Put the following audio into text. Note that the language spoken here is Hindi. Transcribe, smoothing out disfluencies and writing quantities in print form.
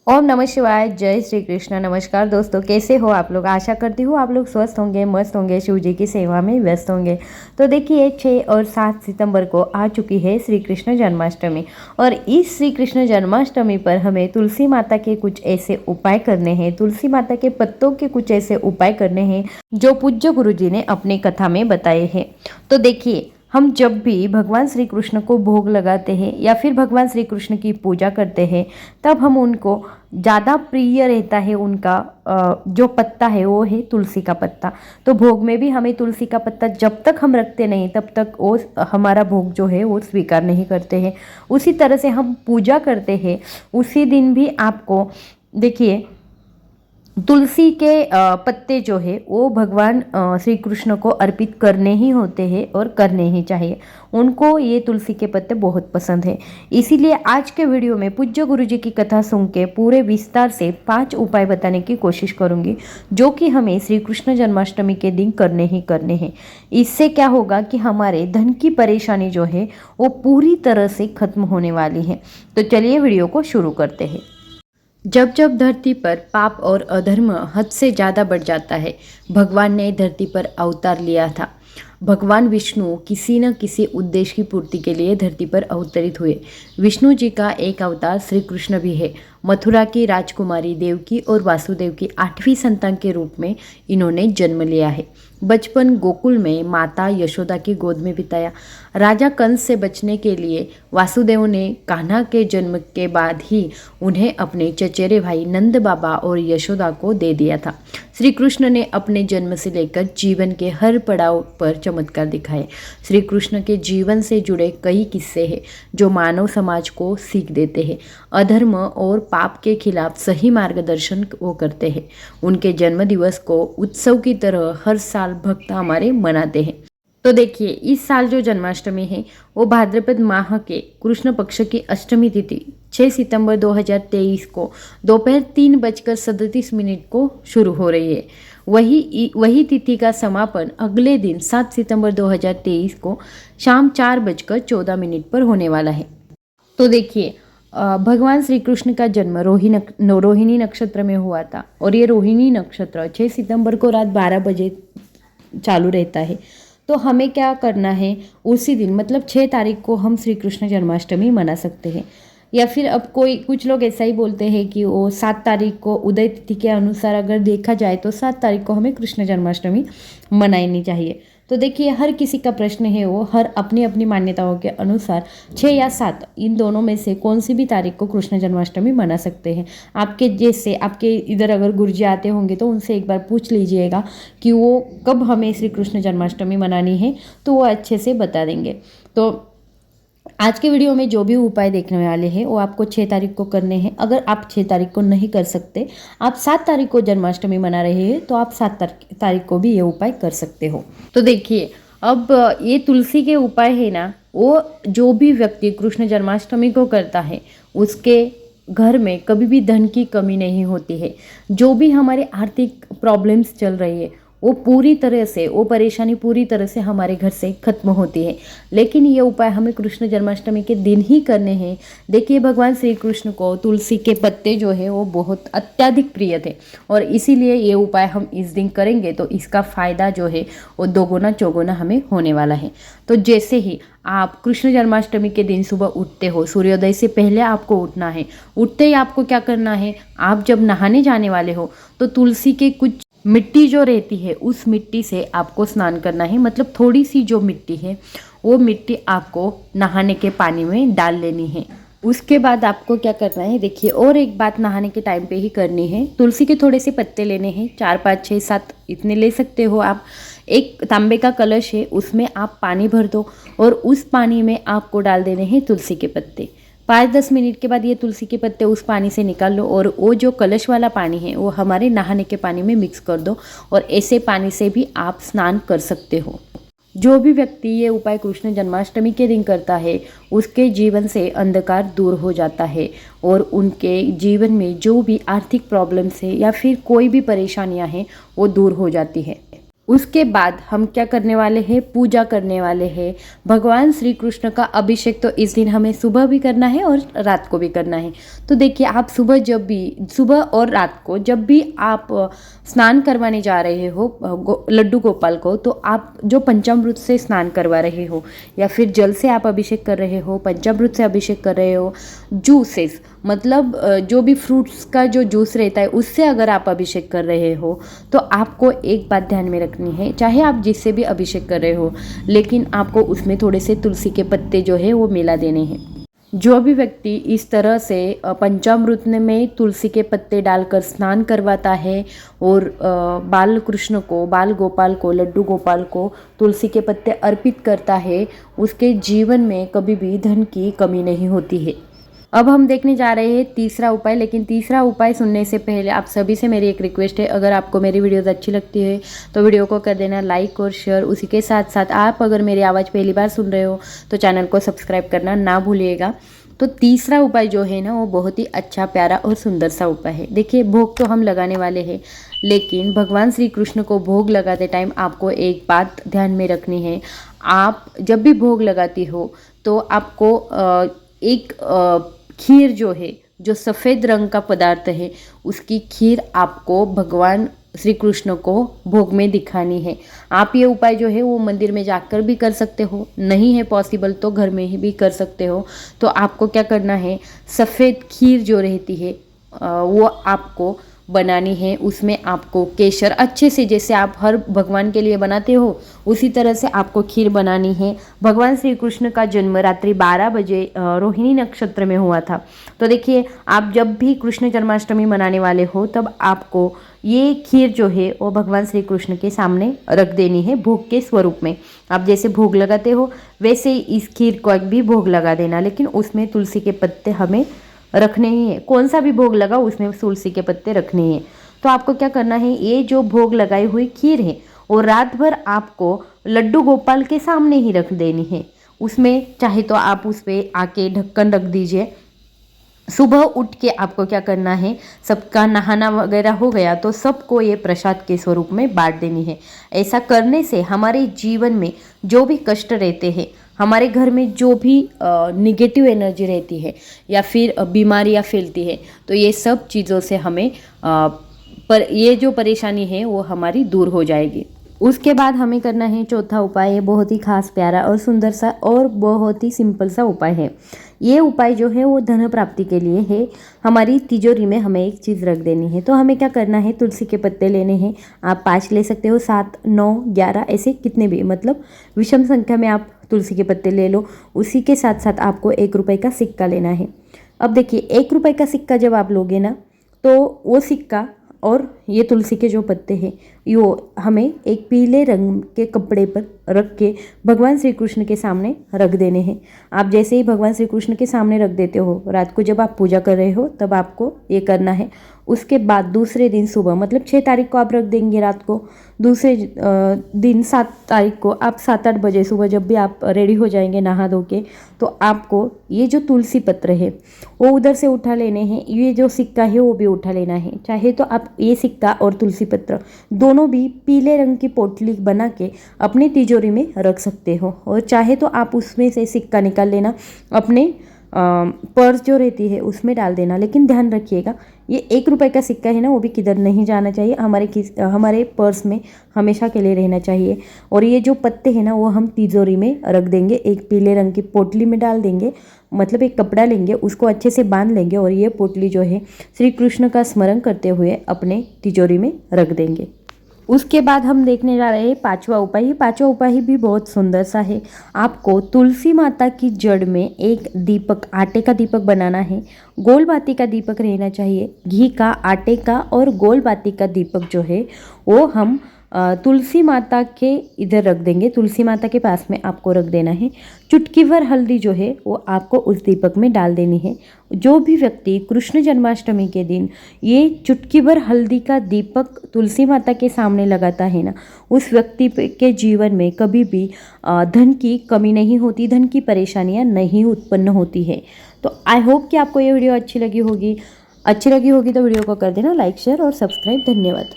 ओम नमः शिवाय। जय श्री कृष्ण। नमस्कार दोस्तों, कैसे हो आप लोग। आशा करती हूँ आप लोग स्वस्थ होंगे, मस्त होंगे, शिव जी की सेवा में व्यस्त होंगे। तो देखिए 6 और 7 सितंबर को आ चुकी है श्री कृष्ण जन्माष्टमी और इस श्री कृष्ण जन्माष्टमी पर हमें तुलसी माता के कुछ ऐसे उपाय करने हैं, तुलसी माता के पत्तों के कुछ ऐसे उपाय करने हैं जो पूज्य गुरु जी ने अपनी कथा में बताए हैं। तो देखिए, हम जब भी भगवान श्री कृष्ण को भोग लगाते हैं या फिर भगवान श्री कृष्ण की पूजा करते हैं, तब हम उनको ज़्यादा प्रिय रहता है उनका जो पत्ता है वो है तुलसी का पत्ता। तो भोग में भी हमें तुलसी का पत्ता जब तक हम रखते नहीं तब तक वो हमारा भोग जो है वो स्वीकार नहीं करते हैं। उसी तरह से हम पूजा करते हैं, उसी दिन भी आपको देखिए तुलसी के पत्ते जो है वो भगवान श्री कृष्ण को अर्पित करने ही होते हैं और करने ही चाहिए। उनको ये तुलसी के पत्ते बहुत पसंद है। इसीलिए आज के वीडियो में पूज्य गुरु जी की कथा सुन के पूरे विस्तार से 5 उपाय बताने की कोशिश करूंगी जो कि हमें श्री कृष्ण जन्माष्टमी के दिन करने ही करने हैं। इससे क्या होगा कि हमारे धन की परेशानी जो है वो पूरी तरह से खत्म होने वाली है। तो चलिए वीडियो को शुरू करते हैं। जब जब धरती पर पाप और अधर्म हद से ज़्यादा बढ़ जाता है, भगवान ने धरती पर अवतार लिया था। भगवान विष्णु किसी न किसी उद्देश्य की पूर्ति के लिए धरती पर अवतरित हुए। विष्णु जी का एक अवतार श्री कृष्ण भी है। मथुरा की राजकुमारी देवकी और वासुदेव की 8वीं संतान के रूप में इन्होंने जन्म लिया है। बचपन गोकुल में माता यशोदा की गोद में बिताया। राजा कंस से बचने के लिए वासुदेव ने कान्हा के जन्म के बाद ही उन्हें अपने चचेरे भाई नंद बाबा और यशोदा को दे दिया था। श्री कृष्ण ने अपने जन्म से लेकर जीवन के हर पड़ाव पर चमत्कार दिखाए। श्री कृष्ण के जीवन से जुड़े कई किस्से हैं जो मानव समाज को सीख देते हैं। अधर्म और पाप के खिलाफ सही मार्गदर्शन वो करते हैं। उनके जन्म दिवस को उत्सव की तरह हर साल भक्त हमारे मनाते हैं। तो देखिए, इस साल जो जन्माष्टमी है वो भाद्रपद माह के कृष्ण पक्ष की अष्टमी तिथि 6 सितंबर 2023 को दोपहर 3:37 को शुरू हो रही है। वही तिथि का समापन अगले दिन 7 सितंबर 2023 को शाम 4:14 पर होने वाला है। तो देखिए, भगवान श्री कृष्ण का जन्म रोहिणी नक्षत्र में हुआ था और ये रोहिणी नक्षत्र 6 सितंबर को रात 12 बजे चालू रहता है। तो हमें क्या करना है, उसी दिन मतलब 6 तारीख को हम श्री कृष्ण जन्माष्टमी मना सकते हैं। या फिर अब कुछ लोग ऐसा ही बोलते हैं कि वो 7 तारीख को उदय तिथि के अनुसार अगर देखा जाए तो 7 तारीख को हमें कृष्ण जन्माष्टमी मनानी चाहिए। तो देखिए, हर किसी का प्रश्न है, वो हर अपनी अपनी मान्यताओं के अनुसार 6 या 7 इन दोनों में से कौन सी भी तारीख को कृष्ण जन्माष्टमी मना सकते हैं। आपके जैसे आपके इधर अगर गुरुजी आते होंगे तो उनसे एक बार पूछ लीजिएगा कि वो कब हमें श्री कृष्ण जन्माष्टमी मनानी है, तो वो अच्छे से बता देंगे। तो आज के वीडियो में जो भी उपाय देखने वाले हैं वो आपको 6 तारीख को करने हैं। अगर आप 6 तारीख को नहीं कर सकते, आप 7 तारीख को जन्माष्टमी मना रहे हैं, तो आप 7 तारीख को भी ये उपाय कर सकते हो। तो देखिए, अब ये तुलसी के उपाय है ना, वो जो भी व्यक्ति कृष्ण जन्माष्टमी को करता है उसके घर में कभी भी धन की कमी नहीं होती है। जो भी हमारे आर्थिक प्रॉब्लम्स चल रही है वो पूरी तरह से, वो परेशानी पूरी तरह से हमारे घर से खत्म होती है। लेकिन ये उपाय हमें कृष्ण जन्माष्टमी के दिन ही करने हैं। देखिए, भगवान श्री कृष्ण को तुलसी के पत्ते जो है वो बहुत अत्यधिक प्रिय थे और इसीलिए ये उपाय हम इस दिन करेंगे तो इसका फ़ायदा जो है वो दोगुना चौगुना हमें होने वाला है। तो जैसे ही आप कृष्ण जन्माष्टमी के दिन सुबह उठते हो, सूर्योदय से पहले आपको उठना है। उठते ही आपको क्या करना है, आप जब नहाने जाने वाले हो तो तुलसी के कुछ मिट्टी जो रहती है उस मिट्टी से आपको स्नान करना है। मतलब थोड़ी सी जो मिट्टी है वो मिट्टी आपको नहाने के पानी में डाल लेनी है। उसके बाद आपको क्या करना है, देखिए, और एक बात नहाने के टाइम पे ही करनी है। तुलसी के थोड़े से पत्ते लेने हैं, 4 5 6 7 इतने ले सकते हो आप। एक तांबे का कलश है, उसमें आप पानी भर दो और उस पानी में आपको डाल देने हैं तुलसी के पत्ते। 5-10 मिनट के बाद ये तुलसी के पत्ते उस पानी से निकाल लो और वो जो कलश वाला पानी है वो हमारे नहाने के पानी में मिक्स कर दो और ऐसे पानी से भी आप स्नान कर सकते हो। जो भी व्यक्ति ये उपाय कृष्ण जन्माष्टमी के दिन करता है उसके जीवन से अंधकार दूर हो जाता है और उनके जीवन में जो भी आर्थिक प्रॉब्लम्स है या फिर कोई भी परेशानियां हैं वो दूर हो जाती है। उसके बाद हम क्या करने वाले हैं, पूजा करने वाले हैं। भगवान श्री कृष्ण का अभिषेक तो इस दिन हमें सुबह भी करना है और रात को भी करना है। तो देखिए, आप सुबह और रात को जब भी आप स्नान करवाने जा रहे हो लड्डू गोपाल को, तो आप जो पंचामृत से स्नान करवा रहे हो या फिर जल से आप अभिषेक कर रहे हो, पंचामृत से अभिषेक कर रहे हो, जूसेस मतलब जो भी फ्रूट्स का जो जूस रहता है उससे अगर आप अभिषेक कर रहे हो, तो आपको एक बात ध्यान में रखनी है, चाहे आप जिससे भी अभिषेक कर रहे हो, लेकिन आपको उसमें थोड़े से तुलसी के पत्ते जो है वो मिला देने हैं। जो भी व्यक्ति इस तरह से पंचामृत में तुलसी के पत्ते डालकर स्नान करवाता है और बाल कृष्ण को, बाल गोपाल को, लड्डू गोपाल को तुलसी के पत्ते अर्पित करता है, उसके जीवन में कभी भी धन की कमी नहीं होती है। अब हम देखने जा रहे हैं तीसरा उपाय, लेकिन तीसरा उपाय सुनने से पहले आप सभी से मेरी एक रिक्वेस्ट है, अगर आपको मेरी वीडियोस अच्छी लगती है तो वीडियो को कर देना लाइक और शेयर। उसी के साथ साथ आप अगर मेरी आवाज़ पहली बार सुन रहे हो तो चैनल को सब्सक्राइब करना ना भूलिएगा। तो तीसरा उपाय जो है ना, वो बहुत ही अच्छा, प्यारा और सुंदर सा उपाय है। देखिए, भोग तो हम लगाने वाले हैं, लेकिन भगवान श्री कृष्ण को भोग लगाते टाइम आपको एक बात ध्यान में रखनी है। आप जब भी भोग लगाती हो तो आपको एक खीर जो है, जो सफ़ेद रंग का पदार्थ है, उसकी खीर आपको भगवान श्री कृष्ण को भोग में दिखानी है। आप ये उपाय जो है वो मंदिर में जाकर भी कर सकते हो, नहीं है पॉसिबल तो घर में ही भी कर सकते हो। तो आपको क्या करना है, सफ़ेद खीर जो रहती है वो आपको बनानी है। उसमें आपको केसर अच्छे से, जैसे आप हर भगवान के लिए बनाते हो उसी तरह से आपको खीर बनानी है। भगवान श्री कृष्ण का जन्म रात्रि 12 बजे रोहिणी नक्षत्र में हुआ था। तो देखिए, आप जब भी कृष्ण जन्माष्टमी मनाने वाले हो तब आपको ये खीर जो है वो भगवान श्री कृष्ण के सामने रख देनी है भोग के स्वरूप में। आप जैसे भोग लगाते हो वैसे ही इस खीर को भी भोग लगा देना, लेकिन उसमें तुलसी के पत्ते हमें रखने ही है। कौन सा भी भोग लगा उसमें तुलसी के पत्ते रखने हैं। तो आपको क्या करना है, ये जो भोग लगाई हुई खीर है और रात भर आपको लड्डू गोपाल के सामने ही रख देनी है। उसमें चाहे तो आप उस पर आके ढक्कन रख दीजिए। सुबह उठ के आपको क्या करना है, सबका नहाना वगैरह हो गया तो सबको ये प्रसाद के स्वरूप में बांट देनी है। ऐसा करने से हमारे जीवन में जो भी कष्ट रहते हैं, हमारे घर में जो भी निगेटिव एनर्जी रहती है या फिर बीमारियां फैलती है, तो ये सब चीज़ों से हमें पर ये जो परेशानी है वो हमारी दूर हो जाएगी। उसके बाद हमें करना है चौथा उपाय। बहुत ही खास, प्यारा और सुंदर सा और बहुत ही सिंपल सा उपाय है। ये उपाय जो है वो धन प्राप्ति के लिए है। हमारी तिजोरी में हमें एक चीज़ रख देनी है। तो हमें क्या करना है, तुलसी के पत्ते लेने हैं। आप 5 ले सकते हो, 7, 9, 11 ऐसे कितने भी, मतलब विषम संख्या में आप तुलसी के पत्ते ले लो। उसी के साथ साथ आपको 1 रुपये का सिक्का लेना है। अब देखिए, 1 रुपये का सिक्का जब आप लोगे ना, तो वो सिक्का और ये तुलसी के जो पत्ते हैं यो हमें एक पीले रंग के कपड़े पर रख के भगवान श्री कृष्ण के सामने रख देने हैं। आप जैसे ही भगवान श्री कृष्ण के सामने रख देते हो, रात को जब आप पूजा कर रहे हो तब आपको ये करना है। उसके बाद दूसरे दिन सुबह, मतलब 6 तारीख को आप रख देंगे रात को, दूसरे दिन 7 तारीख को आप 7-8 बजे सुबह जब भी आप रेडी हो जाएंगे नहा धो के, तो आपको ये जो तुलसी पत्र है वो उधर से उठा लेने हैं। ये जो सिक्का है वो भी उठा लेना है। चाहे तो आप ये सिक्का और तुलसी पत्र दोनों भी पीले रंग की पोटली बना के अपनी तिजोरी में रख सकते हो, और चाहे तो आप उसमें से सिक्का निकाल लेना, अपने पर्स जो रहती है उसमें डाल देना। लेकिन ध्यान रखिएगा, ये 1 रुपये का सिक्का है ना, वो भी किधर नहीं जाना चाहिए, हमारे पर्स में हमेशा के लिए रहना चाहिए। और ये जो पत्ते हैं ना, वो हम तिजोरी में रख देंगे, एक पीले रंग की पोटली में डाल देंगे। मतलब एक कपड़ा लेंगे, उसको अच्छे से बांध लेंगे और ये पोटली जो है श्री कृष्ण का स्मरण करते हुए अपने तिजोरी में रख देंगे। उसके बाद हम देखने जा रहे हैं 5वां उपाय। ये 5वां उपाय भी बहुत सुंदर सा है। आपको तुलसी माता की जड़ में एक दीपक, आटे का दीपक बनाना है। गोल बाती का दीपक रहना चाहिए। घी का, आटे का और गोल बाती का दीपक जो है वो हम तुलसी माता के इधर रख देंगे। तुलसी माता के पास में आपको रख देना है। चुटकी भर हल्दी जो है वो आपको उस दीपक में डाल देनी है। जो भी व्यक्ति कृष्ण जन्माष्टमी के दिन ये चुटकी भर हल्दी का दीपक तुलसी माता के सामने लगाता है ना, उस व्यक्ति के जीवन में कभी भी धन की कमी नहीं होती, धन की परेशानियां नहीं उत्पन्न होती है। तो आई होप कि आपको ये वीडियो अच्छी लगी होगी तो वीडियो को कर देना लाइक, शेयर और सब्सक्राइब। धन्यवाद।